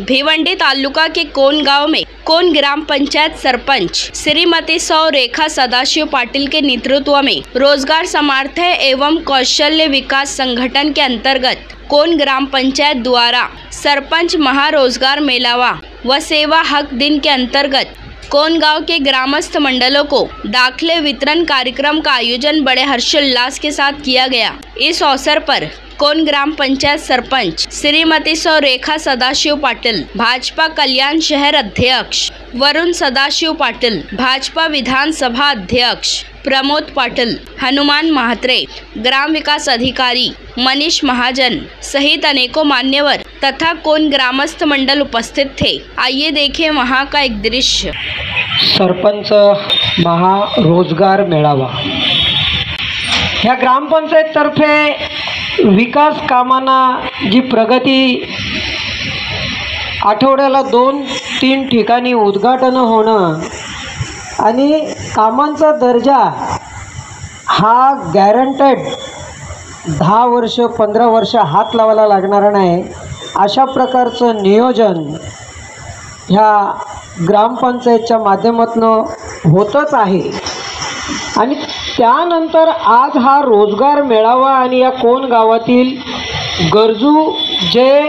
भिवंडी तालुका के कोन गांव में कोन ग्राम पंचायत सरपंच श्रीमती सौ रेखा सदाशिव पाटिल के नेतृत्व में रोजगार समार्थय एवं कौशल्य विकास संगठन के अंतर्गत कोन ग्राम पंचायत द्वारा सरपंच महारोजगार मेलावा व सेवा हक दिन के अंतर्गत कोन गांव के ग्रामस्थ मंडलों को दाखले वितरण कार्यक्रम का आयोजन बड़े हर्षोल्लास के साथ किया गया। इस अवसर पर कोन ग्राम पंचायत सरपंच श्रीमती सौ रेखा सदाशिव पाटिल, भाजपा कल्याण शहर अध्यक्ष वरुण सदाशिव पाटिल, भाजपा विधानसभा अध्यक्ष प्रमोद पाटिल, हनुमान महात्रे, ग्राम विकास अधिकारी मनीष महाजन सहित अनेकों मान्यवर तथा कोन ग्रामस्थ मंडल उपस्थित थे। आइए देखें वहां का एक दृश्य। सरपंच महारोजगार मेळावा ह्या ग्रामपंचायत तर्फे विकास कामांना जी प्रगती आठवड्याला 2-3 ठिकाणी उद्घाटन होणं आणि कामांचा दर्जा हा गॅरंटेड 10 वर्ष 15 वर्ष हात लावायला लागणार नाही अशा प्रकारचं नियोजन ह्या ग्रामपंचायतच्या माध्यमातून होतच आहे। आणि त्यानंतर आज हा रोजगार मेळावा आणि या कोन गावातील गरजू जे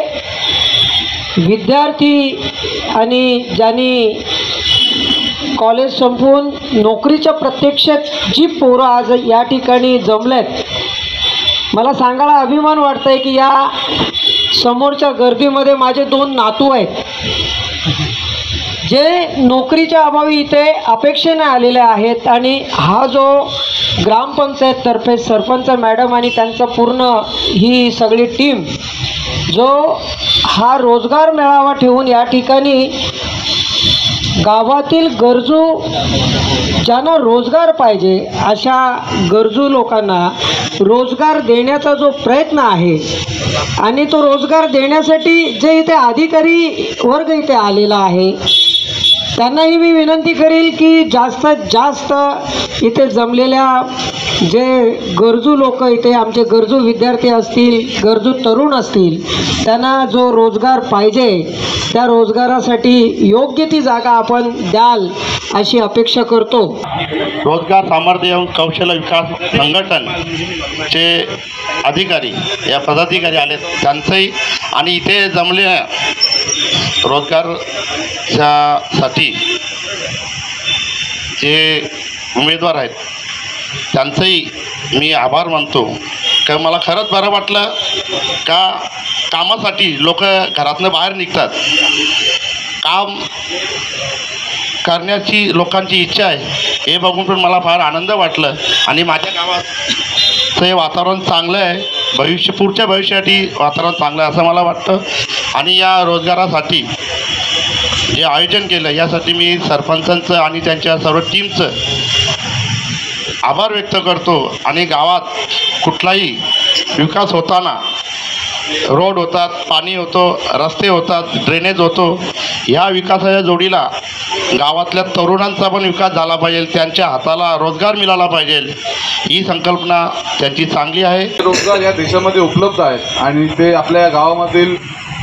विद्यार्थी आणि ज्यांनी कॉलेज संपवून नोकरीच्या प्रत्यक्षात जी पोरं आज या ठिकाणी जमलेत, मला सांगायला अभिमान वाटतंय की या समोरच्या गर्दीमध्ये माझे 2 नातू आहेत जे नोकरीच्या अभावी इथे अपेक्षेने आलेले आहेत। आणि हा जो ग्रामपंचायत तर्फे सरपंच मॅडम आणि त्यांचा पूर्ण ही सगळी टीम जो हा रोजगार मेळावा ठेवून या ठिकाणी गावातील गरजू ज्यांना रोजगार पाहिजे अशा गरजू लोकांना रोजगार देण्याचा जो प्रयत्न आहे आणि तो रोजगार देण्यासाठी जे इथे अधिकारी वर्ग इथे आलेला आहे त्यांनाही मी विनंती करेल की जास्तीत जास्त इथे जमलेल्या जे गरजू लोक इथे आमचे गरजू विद्यार्थी असतील, गरजू तरुण असतील, त्यांना जो रोजगार पाहिजे त्या रोजगारासाठी योग्य ती जागा आपण द्याल अशी अपेक्षा करतो। रोजगार सामर्थ्य एवं कौशल्य विकास संघटनचे अधिकारी या पदाधिकारी आले त्यांचंही आणि इथे जमले रोजगारसाठी जे उमेदवार आहेत त्यांचंही मी आभार मानतो। का मला खरंच बरं वाटलं का कामासाठी लोक घरातनं बाहेर निघतात, काम करण्याची लोकांची इच्छा आहे हे बघून पण मला फार आनंद वाटलं। आणि माझ्या गावात हे वातावरण चांगलं आहे, पुढच्या भविष्यासाठी वातावरण चांगलं आहे असं मला वाटतं। आणि या रोजगारासाठी जे आयोजन केलं यासाठी मी सरपंचांचं आणि त्यांच्या सर्व टीमचं आभार व्यक्त करतो। आणि गावात कुठलाही विकास होताना रोड होतात, पाणी होतो, रस्ते होतात, ड्रेनेज होतो, या विकासाच्या जोडीला गावातल्या तरुणांचा पण विकास झाला पाहिजे, त्यांच्या हाताला रोजगार मिळाला पाहिजे ही संकल्पना त्यांची चांगली आहे। रोजगार या देशामध्ये उपलब्ध आहेत आणि ते आपल्या गावामधील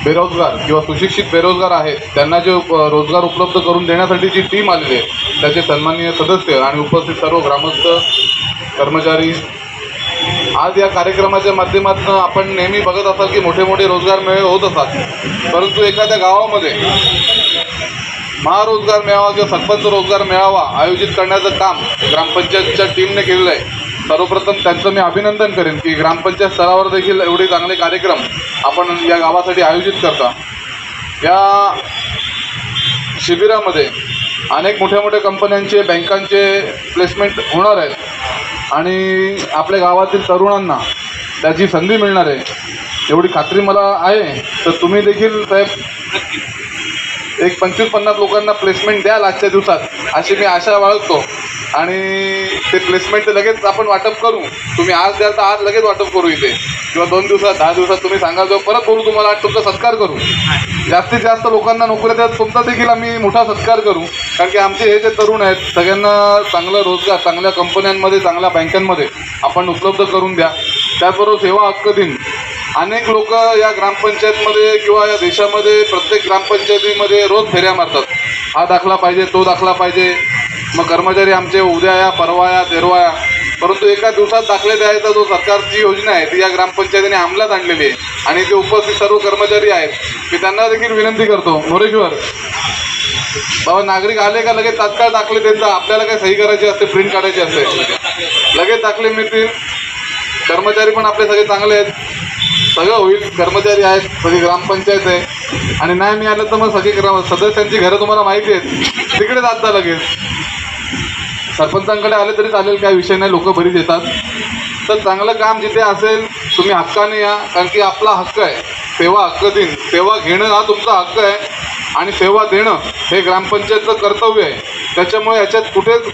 बेरोजगार किंवा सुशिक्षित बेरोजगार आहेत त्यांना जे रोजगार उपलब्ध करून देण्यासाठी जी टीम आलेली आहे त्याचे सन्माननीय सदस्य आणि उपस्थित सर्व ग्रामस्थ कर्मचारी, आज या कार्यक्रमाच्या माध्यमातून आपण नेहमी बघत असाल की मोठे मोठे रोजगार मेळे होत असतात, परंतु एखाद्या गावामध्ये महारोजगार मेळावा किंवा सरपंच रोजगार मेळावा आयोजित करण्याचं काम ग्रामपंचायतच्या टीमने केलेलं आहे। सर्वप्रथम त्यांचं मी अभिनंदन करेन की ग्रामपंचायत स्तरावर देखील एवढे चांगले कार्यक्रम आपण या गावासाठी आयोजित करता। या शिबिरामध्ये अनेक मोठ्या मोठ्या कंपन्यांचे, बँकांचे प्लेसमेंट होणार आहेत आणि आपल्या गावातील तरुणांना त्याची संधी मिळणार आहे एवढी खात्री मला आहे। तर तुम्ही देखील साहेब एक 25-50 लोकांना प्लेसमेंट द्याल आजच्या दिवसात अशी मी आशा बाळगतो आणि ते प्लेसमेंट लगेच आपण वाटप करू। तुम्ही आज द्याल तर आज लगेच वाटप करू इथे, किंवा 2 दिवसात 10 दिवसात तुम्ही सांगाल तर परत बोलू, तुम्हाला तुमचा सत्कार करू। जास्तीत जास्त लोकांना नोकऱ्या द्या, तुमचा देखील आम्ही मोठा सत्कार करू, कारण की आमचे हे जे तरुण आहेत सगळ्यांना चांगला रोजगार चांगल्या कंपन्यांमध्ये, चांगल्या बँकांमध्ये आपण उपलब्ध करून द्या। त्याचबरोबर सेवा हक्क दिन अनेक लोक या ग्रामपंचायतमध्ये किंवा या देशामध्ये प्रत्येक ग्रामपंचायतीमध्ये रोज फेऱ्या मारतात. हा दाखला पाहिजे, तो दाखला पाहिजे, मग कर्मचारी आमचे उद्या या, परवा या, तेरवा या. परंतु एका दिवसात दाखले द्यायचा जो सरकारची योजना आहे ती या ग्रामपंचायतीने अंमलात आणलेली आहे. आणि ते उपस्थित सर्व कर्मचारी आहेत की त्यांना देखील विनंती करतो, मोरेश्वर बाबा नागरिक आले का लगेच तात्काळ दाखले देतात. आपल्याला काय सही करायची असते, प्रिंट काढायची असते, लगेच दाखले मिळतील. कर्मचारी पण आपले सगळे चांगले आहेत, सगळं होईल. कर्मचारी आहेत, सगळी ग्रामपंचायत आहे. आणि नाही मिळालं तर मग सगळे सदस्यांची घरं तुम्हाला माहिती आहेत, तिकडे जाता लगेच. सरपंचांकडे आले तरी चालेल, काही विषय नाही, लोक बरीच येतात. तर चांगलं काम जिथे असेल तुम्ही हक्काने या, कारण की आपला हक्क आहे. सेवा हक्क दिन, सेवा घेणं हा तुमचा हक्क आहे आणि सेवा देणं हे ग्रामपंचायतचं कर्तव्य आहे. त्याच्यामुळे याच्यात कुठेच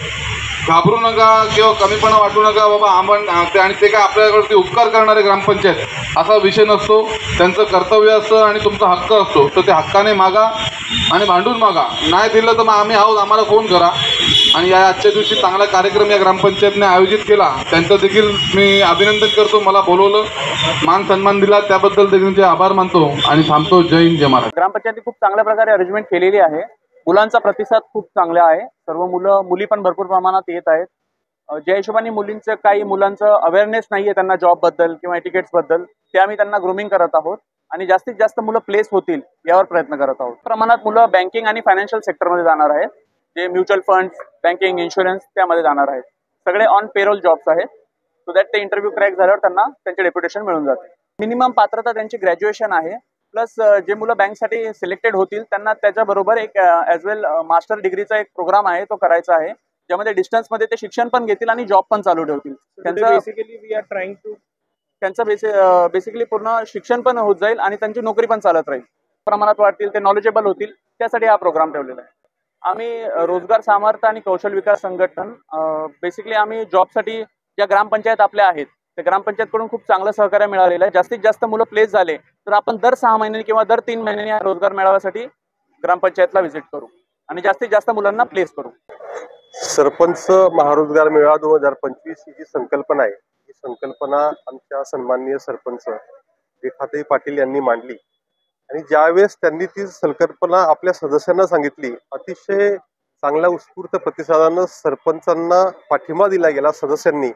घाबरू नका किंवा कमीपणा वाटू नका. बाबा आपण आणि ते काय आपल्याकडे उपकार करणारे ग्रामपंचायत असा विषय नसतो. त्यांचं कर्तव्य असतं आणि तुमचा हक्क असतो. तर ते हक्काने मागा आणि भांडून मागा. नाही दिलं तर मग आम्ही आहोत, आम्हाला फोन करा. आणि या आजच्या दिवशी चांगला कार्यक्रम या ग्रामपंचायतने आयोजित केला, त्यांचं देखील मी अभिनंदन करतो. मला बोलवलं, मान सन्मान दिला, त्याबद्दल देखील आभार मानतो आणि थांबतो. जय हिंद, जय महाराष्ट्र. ग्रामपंचायती खूप चांगल्या प्रकारे अरेंजमेंट केलेली आहे. मुलांचा प्रतिसाद खूप चांगला आहे. सर्व मुली पण भरपूर प्रमाणात येत आहेत. ज्या हिशोबाने काही मुलांचं अवेअरनेस नाही आहे त्यांना जॉबबद्दल किंवा एटिकेट्सबद्दल, ते आम्ही त्यांना ग्रूमिंग करत आहोत आणि जास्तीत जास्त मुलं प्लेस होतील यावर प्रयत्न करत आहोत. प्रमाणात मुलं बँकिंग आणि फायनान्शियल सेक्टरमध्ये जाणार आहेत. जे म्युच्युअल फंड्स, बँकिंग, इन्शुरन्स त्यामध्ये जाणार आहेत. सगळे ऑन पेरोल जॉब्स आहेत. सो दॅट ते इंटरव्ह्यू क्रॅक झाल्यावर त्यांना त्यांचे डेप्युटेशन मिळून जाते. मिनिमम पात्रता त्यांची ग्रॅज्युएशन आहे. प्लस जे मुलं बँकसाठी सिलेक्टेड होतील त्यांना त्याच्याबरोबर एक ॲज वेल मास्टर डिग्रीचा एक प्रोग्राम आहे, तो करायचा आहे, ज्यामध्ये डिस्टन्समध्ये ते शिक्षण पण घेतील आणि जॉब पण चालू ठेवतील. त्यांचं बेसिकली पूर्ण शिक्षण पण होत जाईल आणि त्यांची नोकरी पण चालत राहील. प्रमाणात वाढतील, ते नॉलेजेबल होतील, त्यासाठी हा प्रोग्राम ठेवलेला आहे. आम्ही रोजगार सामर्थ्य आणि कौशल विकास संघटन बेसिकली आम्ही जॉबसाठी ज्या ग्रामपंचायत आपल्या आहेत त्या ग्रामपंचायतकडून खूप चांगलं सहकार्य मिळालेलं आहे. जास्तीत जास्त मुलं प्लेस झाले तर आपण दर 6 महिन्यांनी किंवा दर 3 महिन्यांनी रोजगार मेळाव्यासाठी ग्रामपंचायतला व्हिजिट करू आणि जास्तीत जास्त मुलांना प्लेस करू. सरपंच महारोजगार मेळावा 2025 ही जी संकल्पना आहे, ही संकल्पना आमच्या सन्माननीय सरपंच रेखाताई पाटील यांनी मांडली आणि ज्यावेळेस त्यांनी ती संकल्पना आपल्या सदस्यांना सांगितली, अतिशय चांगल्या उत्स्फूर्त प्रतिसादानं सरपंचांना पाठिंबा दिला गेला सदस्यांनी.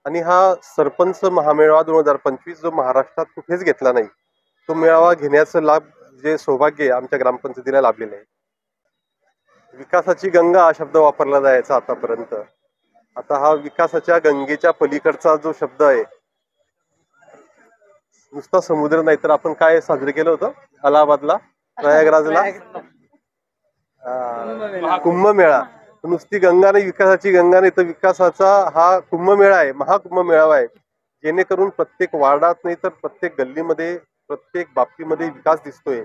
आणि हा सरपंच महामेळावा 2025 जो महाराष्ट्रात कुठेच घेतला नाही, तो मेळावा घेण्याचं लाभ जे सौभाग्य आमच्या ग्रामपंचायतीला लाभलेलं आहे. विकासाची गंगा हा शब्द वापरला जायचा आतापर्यंत. आता हा विकासाच्या गंगेच्या पलीकडचा जो शब्द आहे, नुसता समुद्र नाही तर आपण काय साजरे केलं होतं अलाहाबादला, प्रयागराजला कुंभमेळा. नुसती गंगा नाही, विकासाची गंगा नाही तर विकासाचा हा कुंभमेळा आहे, महाकुंभमेळावा आहे. जेणेकरून प्रत्येक वार्डात नाही तर प्रत्येक गल्लीमध्ये, प्रत्येक बाबतीमध्ये विकास दिसतोय.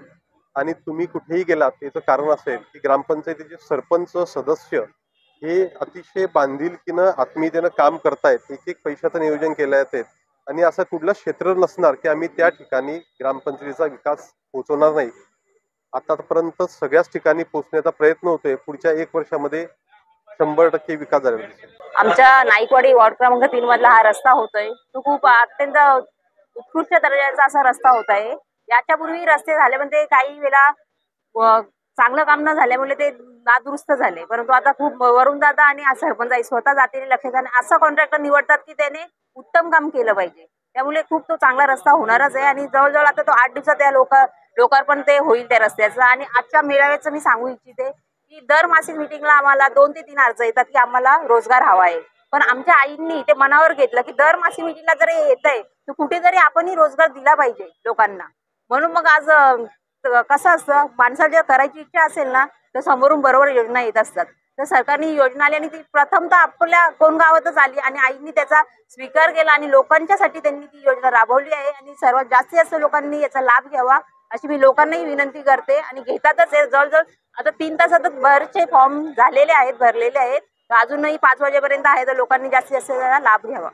आणि तुम्ही कुठेही गेलात त्याचं कारण असेल की ग्रामपंचायतीचे सरपंच सदस्य हे अतिशय बांधिलकीनं आत्मीयतेनं काम करतायत, एक एक पैशाचं नियोजन केलं आहे. आणि असं कुठलं क्षेत्र नसणार की आम्ही त्या ठिकाणी ग्रामपंचायतीचा विकास पोहोचवणार नाही. आतापर्यंत सगळ्याच ठिकाणी पोहोचण्याचा प्रयत्न होतोय. पुढच्या 1 वर्षामध्ये 100% विकास झालेला दिसेल. आमच्या नाईकवाडी वॉर्ड क्रमांक 3 मधला हा रस्ता होतोय, तो खूप अत्यंत उत्कृष्ट दर्जाचा असा रस्ता होत आहे. याच्यापूर्वी रस्ते झाले पण ते काही वेळा चांगलं काम न झाल्यामुळे ते नादुरुस्त झाले. परंतु आता खूप वरून दादा आणि सरपंच स्वतः जातीने लक्ष द्या, असा कॉन्ट्रॅक्टर निवडतात की त्याने उत्तम काम केलं पाहिजे. त्यामुळे खूप तो चांगला रस्ता होणारच आहे आणि जवळजवळ आता तो 8 दिवसात त्या लोकार्पण ते होईल त्या रस्त्याचं. आणि आजच्या मेळाव्याचं मी सांगू इच्छिते की दर मासिक मिटिंगला आम्हाला 2 ते 3 अर्ज येतात की आम्हाला रोजगार हवा आहे. पण आमच्या आईंनी ते मनावर घेतलं की दर मासिक मिटिंगला जर येत आहे तर कुठेतरी आपणही रोजगार दिला पाहिजे लोकांना. म्हणून मग आज कसं असतं, माणसाला जर करायची इच्छा असेल ना तर समोरून बरोबर योजना येत असतात. तर सरकारने योजना आली आणि ती प्रथमतः आपल्या कोण गावातच आली आणि आईंनी त्याचा स्वीकार केला आणि लोकांच्यासाठी त्यांनी ती योजना राबवली आहे. आणि सर्वात जास्तीत जास्त लोकांनी याचा लाभ घ्यावा अशी मी लोकांनाही विनंती करते. आणि घेतातच जवळजवळ आता 3 तासातच बरेचसे फॉर्म झालेले आहेत, भरलेले आहेत. अजूनही 5 वाजेपर्यंत आहे, तर लोकांनी जास्तीत जास्त लाभ घ्यावा.